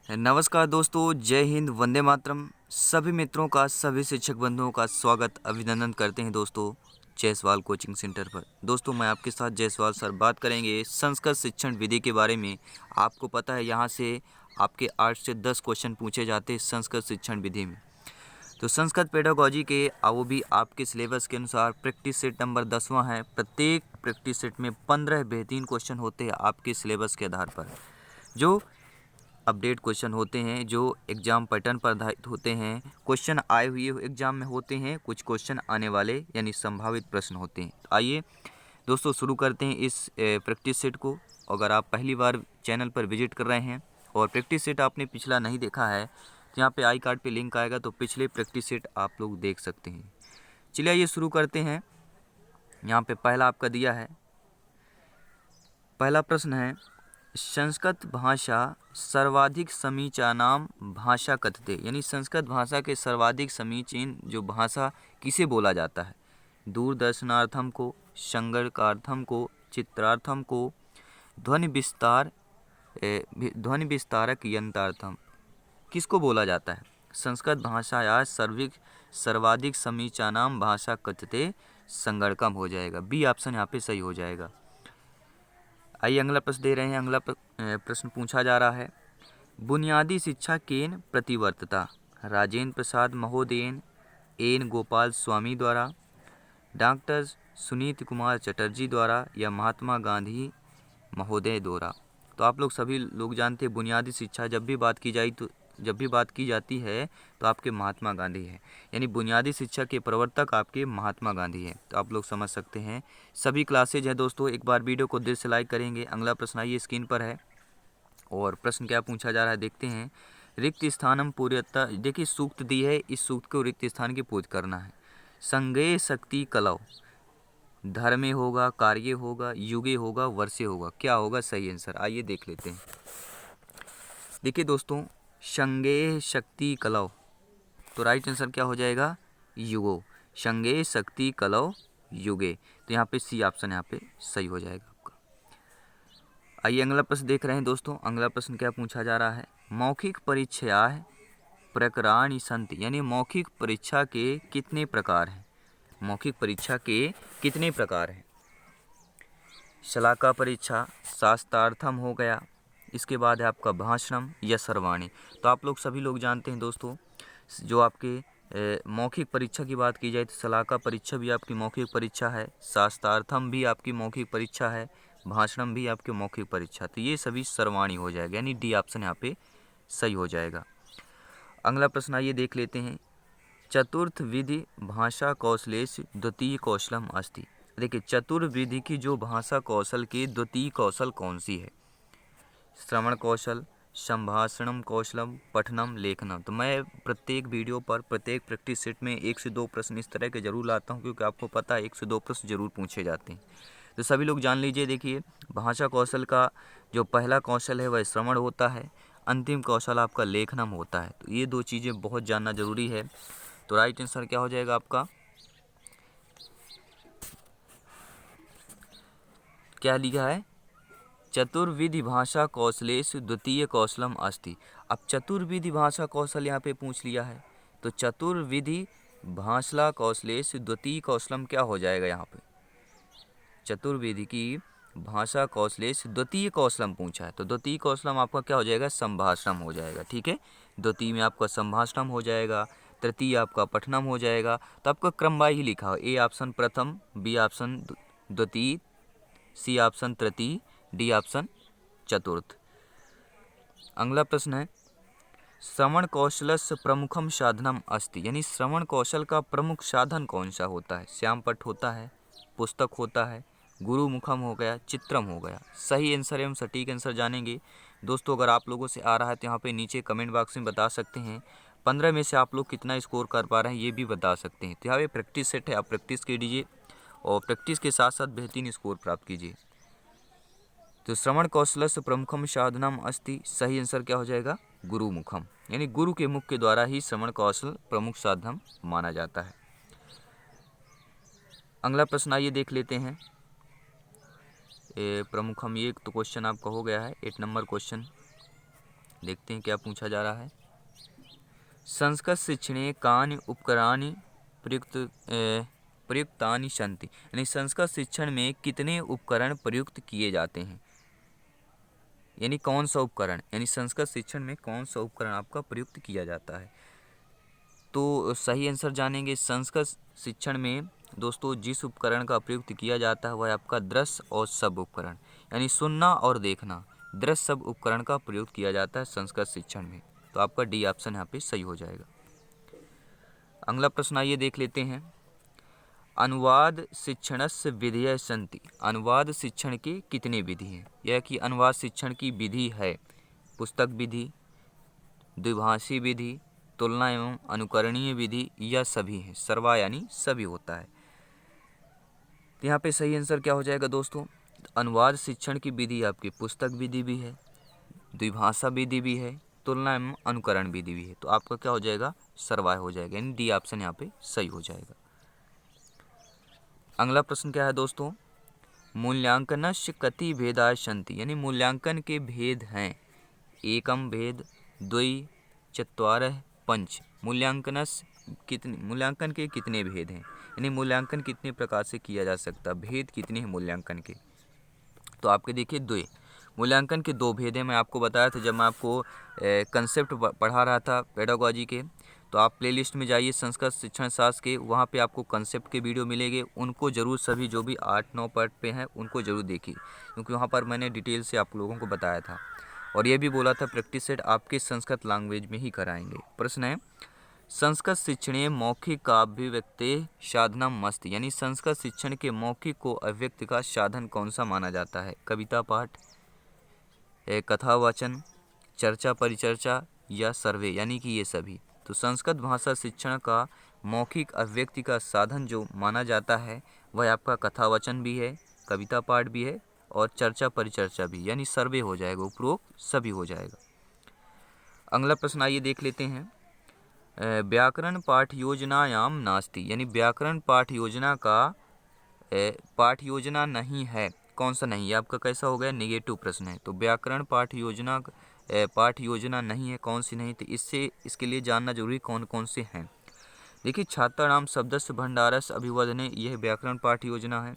नमस्कार दोस्तों, जय हिंद, वंदे मातरम। सभी मित्रों का, सभी शिक्षक बंधुओं का स्वागत अभिनंदन करते हैं दोस्तों जायसवाल कोचिंग सेंटर पर। दोस्तों मैं आपके साथ जायसवाल सर बात करेंगे संस्कृत शिक्षण विधि के बारे में। आपको पता है यहाँ से आपके 8 से 10 क्वेश्चन पूछे जाते हैं संस्कृत शिक्षण विधि में। तो संस्कृत पेडागोजी के वो भी आपके सिलेबस के अनुसार प्रैक्टिस सेट नंबर 10वां है। प्रत्येक प्रैक्टिस सेट में 15 बेहतरीन क्वेश्चन होते हैं आपके सिलेबस के आधार पर, जो अपडेट क्वेश्चन होते हैं, जो एग्ज़ाम पैटर्न पर आधारित होते हैं। क्वेश्चन आए हुए एग्ज़ाम में होते हैं, कुछ क्वेश्चन आने वाले यानी संभावित प्रश्न होते हैं। तो आइए दोस्तों शुरू करते हैं इस प्रैक्टिस सेट को। अगर आप पहली बार चैनल पर विजिट कर रहे हैं और प्रैक्टिस सेट आपने पिछला नहीं देखा है तो यहाँ पे आई कार्ड पे लिंक आएगा, तो पिछले प्रैक्टिस सेट आप लोग देख सकते हैं। चलिए आइए शुरू करते हैं। यहाँ पे पहला आपका दिया है, पहला प्रश्न है, संस्कृत भाषा सर्वाधिक समीचीनाम भाषा कथ्यते, यानी संस्कृत भाषा के सर्वाधिक समीचीन जो भाषा किसे बोला जाता है? दूरदर्शनार्थम को, संगणकार्थम को, चित्रार्थम को, ध्वनि विस्तारक यंत्रार्थम, किसको बोला जाता है? संस्कृत भाषा या सर्वाधिक समीचीनाम भाषा कथ्यते, संगणकम हो जाएगा। बी ऑप्शन यहाँ पे सही हो जाएगा। आइए अगला प्रश्न दे रहे हैं। अगला प्रश्न पूछा जा रहा है, बुनियादी शिक्षा केन प्रतिवर्तता? राजेंद्र प्रसाद महोदयन, एन गोपाल स्वामी द्वारा, डॉक्टर सुनीत कुमार चटर्जी द्वारा या महात्मा गांधी महोदय द्वारा? तो आप लोग सभी लोग जानते हैं बुनियादी शिक्षा जब भी बात की जाती है तो आपके महात्मा गांधी है, यानी बुनियादी शिक्षा के प्रवर्तक आपके महात्मा गांधी हैं। तो आप लोग समझ सकते हैं। सभी क्लासेज हैं दोस्तों, एक बार वीडियो को दिल से लाइक करेंगे। अगला प्रश्न आइए स्क्रीन पर है, और प्रश्न क्या पूछा जा रहा है देखते हैं। रिक्त स्थानम पूर्यता, देखिए सूक्त दी है, इस सूक्त को रिक्त स्थान की पूज करना है। संज्ञेय शक्ति कलौ, धर्मे होगा, कार्य होगा, युगे होगा, वर्षे होगा, क्या होगा सही आंसर? आइए देख लेते हैं। देखिए दोस्तों, संज्ञेय शक्ति कलौ, तो राइट आंसर क्या हो जाएगा? युगो। संज्ञेय शक्ति कलौ युगे, तो यहाँ पे सी ऑप्शन यहाँ पे सही हो जाएगा आपका। आइए अगला प्रश्न देख रहे हैं दोस्तों। अगला प्रश्न क्या पूछा जा रहा है, मौखिक परीक्षा प्रकाराणि सन्ति, यानी मौखिक परीक्षा के कितने प्रकार हैं? मौखिक परीक्षा के कितने प्रकार हैं? शलाका परीक्षा, शास्त्रार्थम हो गया, इसके बाद है आपका भाषणम या सर्वाणी। तो आप लोग सभी लोग जानते हैं दोस्तों, जो आपके मौखिक परीक्षा की बात की जाए तो शलाका परीक्षा भी आपकी मौखिक परीक्षा है, शास्त्रार्थम भी आपकी मौखिक परीक्षा है, भाषणम भी आपकी मौखिक परीक्षा। तो ये सभी सर्वाणी हो जाएगा, यानी डी ऑप्शन यहाँ पे सही हो जाएगा। अगला प्रश्न आइए देख लेते हैं। चतुर्थ विधि भाषा कौशलेश द्वितीय कौशलम अस्ति। देखिए चतुर्विधि की जो भाषा कौशल की द्वितीय कौशल कौन सी है? श्रवण कौशल, संभाषणम कौशलम, पठनम, लेखनम। तो मैं प्रत्येक वीडियो पर, प्रत्येक प्रैक्टिस सेट में 1 से 2 प्रश्न इस तरह के जरूर लाता हूं, क्योंकि आपको पता है 1 से 2 प्रश्न जरूर पूछे जाते हैं। तो सभी लोग जान लीजिए। देखिए भाषा कौशल का जो पहला कौशल है वह श्रवण होता है, अंतिम कौशल आपका लेखनम होता है। तो ये 2 चीज़ें बहुत जानना जरूरी है। तो राइट आंसर क्या हो जाएगा आपका? क्या लिखा है? चतुर्विधि भाषा कौशलेषु द्वितीय कौशलम अस्ति। अब चतुर्विधि भाषा कौशल यहाँ पे पूछ लिया है, तो चतुर्विधि भाषा कौशलेषु द्वितीय कौशलम क्या हो जाएगा यहाँ पे? चतुर्विधि की भाषा कौशलेषु द्वितीय कौशलम पूछा है, तो द्वितीय कौशलम आपका क्या हो जाएगा? संभाषणम हो जाएगा। ठीक है, द्वितीय में आपका संभाषणम हो जाएगा, तृतीय आपका पठनम हो जाएगा। तो आपका क्रम वाई ही लिखा हो, ए ऑप्शन प्रथम, बी ऑप्शन द्वितीय, सी ऑप्शन तृतीय, डी ऑप्शन चतुर्थ। अगला प्रश्न है, श्रवण कौशलस्य प्रमुखम साधनम अस्ति, यानी श्रवण कौशल का प्रमुख साधन कौन सा होता है? श्यामपट्ट होता है, पुस्तक होता है, गुरु मुखम हो गया, चित्रम हो गया। सही आंसर एवं सटीक आंसर जानेंगे दोस्तों। अगर आप लोगों से आ रहा है तो यहाँ पे नीचे कमेंट बॉक्स में बता सकते हैं। 15 में से आप लोग कितना स्कोर कर पा रहे हैं ये भी बता सकते हैं। तो यहाँ पे प्रैक्टिस सेट है, आप प्रैक्टिस कीजिए और प्रैक्टिस के साथ साथ बेहतरीन स्कोर प्राप्त कीजिए। तो श्रवण कौशलस्य प्रमुखम साधनम अस्ति, सही आंसर क्या हो जाएगा? गुरु मुखम, यानी गुरु के मुख के द्वारा ही श्रवण कौशल प्रमुख साधन माना जाता है। अगला प्रश्न आइए देख लेते हैं। प्रमुखम, ये तो क्वेश्चन आपका हो गया है, 8 नंबर क्वेश्चन। देखते हैं क्या पूछा जा रहा है। संस्कृत शिक्षणे कानि उपकरणानि प्रयुक्तानि सन्ति, यानी संस्कृत शिक्षण में कितने उपकरण प्रयुक्त किए जाते हैं, यानी कौन सा उपकरण, यानी संस्कृत शिक्षण में कौन सा उपकरण आपका प्रयुक्त किया जाता है। तो सही आंसर जानेंगे। संस्कृत शिक्षण में दोस्तों जिस उपकरण का प्रयुक्त किया जाता है वह आपका दृश्य और शब्द उपकरण, यानी सुनना और देखना, दृश्य शब्द उपकरण का प्रयोग किया जाता है संस्कृत शिक्षण में। तो आपका डी ऑप्शन यहाँ पे सही हो जाएगा। अगला प्रश्न आइए देख लेते हैं। अनुवाद शिक्षणस्य विधयः सन्ति, अनुवाद शिक्षण के कितने विधि हैं। यह कि अनुवाद शिक्षण की विधि है पुस्तक विधि, द्विभाषी विधि, तुलना एवं अनुकरणीय विधि या सभी हैं। सर्वा यानी सभी होता है। तो यहाँ पे सही आंसर क्या हो जाएगा दोस्तों। अनुवाद शिक्षण की विधि आपकी पुस्तक विधि भी है, द्विभाषा विधि भी है, तुलना एवं अनुकरण विधि भी है। तो आपका क्या हो जाएगा, सर्वाय हो जाएगा, यानी डी ऑप्शन यहाँ पे सही हो जाएगा। अगला प्रश्न क्या है दोस्तों। मूल्यांकनस्य कति भेदाः सन्ति, यानी मूल्यांकन के भेद हैं। एकम भेद, द्वि, चत्वारः, पंच। मूल्यांकन के कितने भेद हैं, यानी मूल्यांकन कितने प्रकार से किया जा सकता है, भेद कितने हैं मूल्यांकन के। तो आपके देखिए द्वि, मूल्यांकन के दो भेद हैं। मैं आपको बताया था जब मैं आपको कंसेप्ट पढ़ा रहा था पेडागोजी के। तो आप प्लेलिस्ट में जाइए संस्कृत शिक्षण शास्त्र के, वहाँ पे आपको कंसेप्ट के वीडियो मिलेंगे, उनको ज़रूर सभी जो भी 8-9 पार्ट पे हैं उनको ज़रूर देखिए, क्योंकि वहाँ पर मैंने डिटेल से आप लोगों को बताया था। और ये भी बोला था प्रैक्टिस सेट आपके संस्कृत लैंग्वेज में ही कराएंगे। प्रश्न है संस्कृत शिक्षणे मौखिक काव्यव्यक्ते साधनम मस्ति, यानी संस्कृत शिक्षण के मौखिक को अभिव्यक्ति का साधन कौन सा माना जाता है। कविता पाठ, कथा वाचन, चर्चा परिचर्चा या सर्वे, यानी कि ये सभी। तो संस्कृत भाषा शिक्षण का मौखिक अभिव्यक्ति का साधन जो माना जाता है वह आपका कथा वचन भी है, कविता पाठ भी है और चर्चा परिचर्चा भी, यानी सर्वे हो जाएगा, उपरोक्त सभी हो जाएगा। अगला प्रश्न आइए देख लेते हैं। व्याकरण पाठ योजनायाम नास्ति, यानी व्याकरण पाठ योजना का पाठ योजना नहीं है, कौन सा नहीं है। आपका कैसा हो गया, नेगेटिव प्रश्न है। तो व्याकरण पाठ योजना नहीं है, कौन सी नहीं। तो इसके लिए जानना जरूरी कौन कौन से हैं। देखिए छात्राणाम शब्दस्य भंडारस्य अभिवर्धने, यह व्याकरण पाठ योजना है।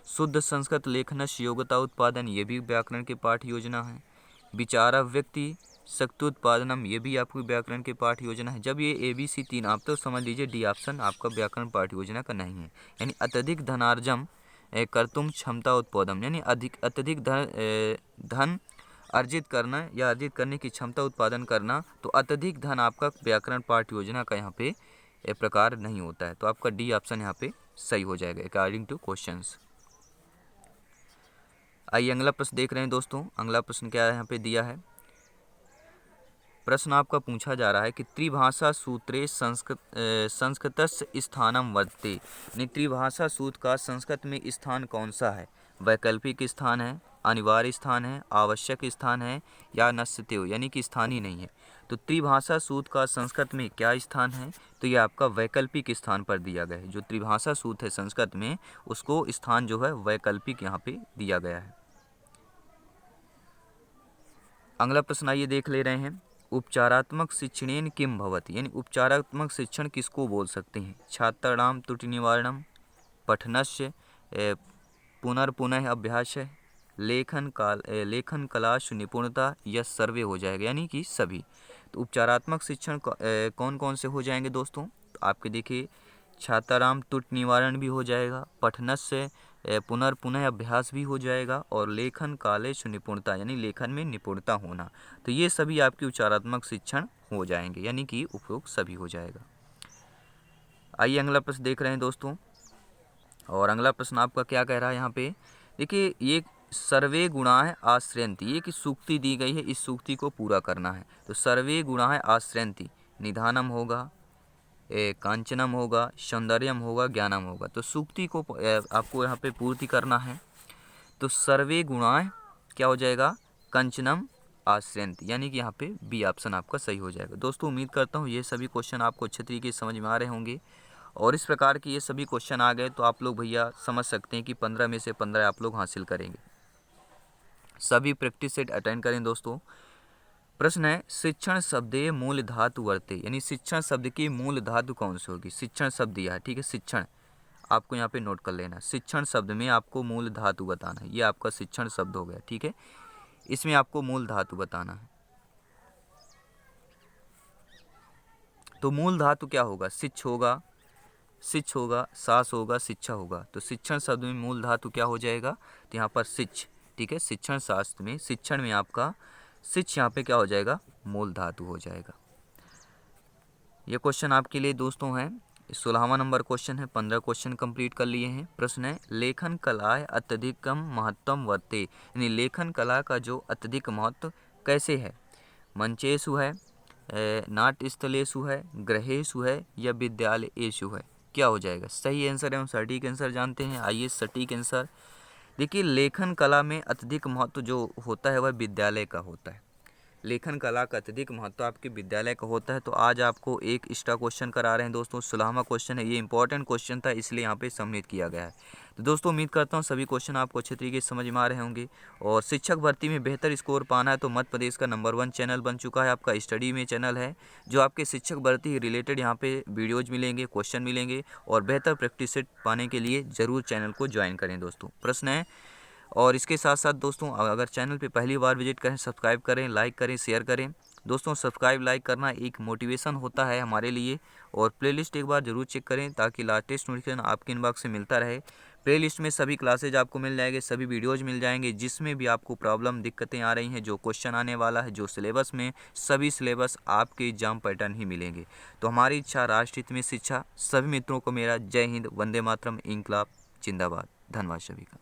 शुद्ध संस्कृत लेखनस्य योग्यता उत्पादन, ये भी व्याकरण के पाठ योजना है। विचाराव्यक्ति शक्त्युत्पादनम, ये भी आपकी व्याकरण के पाठ योजना है। जब ये ABC 3 आप तो समझ लीजिए डी ऑप्शन आपका व्याकरण पाठ योजना का नहीं है। यानी अत्यधिक धनार्जम कर्तुम क्षमता उत्पादन, यानी अत्यधिक धन अर्जित करना या अर्जित करने की क्षमता उत्पादन करना। तो अत्यधिक धन आपका व्याकरण पाठ योजना का यहाँ पे प्रकार नहीं होता है। तो आपका डी ऑप्शन यहाँ पे सही हो जाएगा अकॉर्डिंग टू क्वेश्चंस। आइए अगला प्रश्न देख रहे हैं दोस्तों। अगला प्रश्न क्या यहाँ पे दिया है। प्रश्न आपका पूछा जा रहा है कि त्रिभाषा सूत्रे संस्कृतस्य स्थानम वर्तते, यानी त्रिभाषा सूत्र का संस्कृत में स्थान कौन सा है। वैकल्पिक स्थान है, अनिवार्य स्थान है, आवश्यक स्थान है या नस्यतेव, यानी कि स्थान ही नहीं है। तो त्रिभाषा सूत्र का संस्कृत में क्या स्थान है। तो ये आपका वैकल्पिक स्थान पर दिया गया है। जो त्रिभाषा सूत्र है संस्कृत में उसको स्थान जो है वैकल्पिक यहाँ पे दिया गया है। अगला प्रश्न आइए देख ले रहे हैं। उपचारात्मक शिक्षणेन किम भवति, यानी उपचारात्मक शिक्षण किसको बोल सकते हैं। छात्राणाम त्रुटि निवारणम, पठनस्य पुनः अभ्यास, लेखन कलाशु निपुणता या सर्वे हो जाएगा, यानी कि सभी। तो उपचारात्मक शिक्षण कौन कौन से हो जाएंगे दोस्तों। तो आपके देखिए छात्राराम त्रुटि निवारण भी हो जाएगा, पठनस्य पुनः अभ्यास भी हो जाएगा और लेखन कालेषु निपुणता, यानी लेखन में निपुणता होना। तो ये सभी आपकी उपचारात्मक शिक्षण हो जाएंगे, यानी कि उपयोग सभी हो जाएगा। आइए अगला प्रश्न देख रहे हैं दोस्तों। और अगला प्रश्न आपका क्या कह रहा है यहाँ पे। देखिए ये सर्वे गुणाः आश्रयन्ति, ये कि सूक्ति दी गई है, इस सूक्ति को पूरा करना है। तो सर्वे गुणाः आश्रयन्ति, निधानम होगा, कांचनम होगा, सौंदर्यम होगा, ज्ञानम होगा। तो सूक्ति को आपको यहाँ पे पूर्ति करना है। तो सर्वे गुणाः क्या हो जाएगा, कंचनम आश्रयन्ति, यानी कि यहाँ पे बी ऑप्शन आपका सही हो जाएगा। दोस्तों उम्मीद करता हूँ ये सभी क्वेश्चन आपको अच्छे तरीके से समझ में आ रहे होंगे। और इस प्रकार के ये सभी क्वेश्चन आ गए तो आप लोग भैया समझ सकते हैं कि 15 में से 15 आप लोग हासिल करेंगे। सभी प्रैक्टिस सेट अटेंड करें दोस्तों। प्रश्न है शिक्षण शब्दे मूल धातु वर्ते, यानी शिक्षण शब्द की मूल धातु कौन सी होगी। शिक्षण शब्द दिया है, ठीक है, शिक्षण आपको यहाँ पे नोट कर लेना। शिक्षण शब्द में आपको मूल धातु बताना है, ये आपका शिक्षण शब्द हो गया, ठीक है। इसमें आपको मूल धातु बताना है। तो मूल धातु क्या होगा, शिक्ष होगा, शिक्ष होगा, सास होगा, शिक्षा होगा। तो शिक्षण शब्द में मूल धातु क्या हो जाएगा, तो यहाँ पर शिक्ष, ठीक है। शिक्षण शास्त्र में शिक्षण में आपका शिक्ष यहाँ पे क्या हो जाएगा, मूल धातु हो जाएगा। ये क्वेश्चन आपके लिए दोस्तों है 16वां नंबर क्वेश्चन है। 15 क्वेश्चन कंप्लीट कर लिए हैं। प्रश्न है लेखन कलाएं अत्यधिकम महत्तम वर्ते, यानी लेखन कला का जो अत्यधिक महत्व कैसे है। मंचेषु है, नाट्यस्थलेषु है, गृहेषु है या विद्यालयेषु है, क्या हो जाएगा सही आंसर एवं सटीक आंसर जानते हैं। आइए सटीक आंसर देखिए, लेखन कला में अत्यधिक महत्व जो होता है वह विद्यालय का होता है। लेखन कला का अत्यधिक महत्व आपके विद्यालय का होता है। तो आज आपको एक एक्स्ट्रा क्वेश्चन करा रहे हैं दोस्तों, 16वां क्वेश्चन है। ये इंपॉर्टेंट क्वेश्चन था इसलिए यहाँ पे सबमिट किया गया है। तो दोस्तों उम्मीद करता हूँ सभी क्वेश्चन आपको अच्छे तरीके से समझ में आ रहे होंगे। और शिक्षक भर्ती में बेहतर स्कोर पाना है तो मध्य प्रदेश का नंबर 1 चैनल बन चुका है आपका स्टडी में चैनल है, जो आपके शिक्षक भर्ती रिलेटेड यहाँ पे वीडियोज़ मिलेंगे, क्वेश्चन मिलेंगे। और बेहतर प्रैक्टिस सेट पाने के लिए ज़रूर चैनल को ज्वाइन करें दोस्तों। प्रश्न है, और इसके साथ साथ दोस्तों अगर चैनल पे पहली बार विजिट करें, सब्सक्राइब करें, लाइक करें, शेयर करें। दोस्तों सब्सक्राइब लाइक करना एक मोटिवेशन होता है हमारे लिए। और प्लेलिस्ट एक बार जरूर चेक करें ताकि लेटेस्ट नोटिफिकेशन आपके इनबॉक्स से मिलता रहे। प्लेलिस्ट में सभी क्लासेज आपको मिल जाएंगे, सभी वीडियोज़ मिल जाएंगे, जिसमें भी आपको प्रॉब्लम दिक्कतें आ रही हैं, जो क्वेश्चन आने वाला है, जो सिलेबस में, सभी सिलेबस आपके एग्जाम पैटर्न ही मिलेंगे। तो हमारी इच्छा राष्ट्र हित में शिक्षा। सभी मित्रों को मेरा जय हिंद, वंदे मातरम, इंकलाब जिंदाबाद। धन्यवाद सभी का।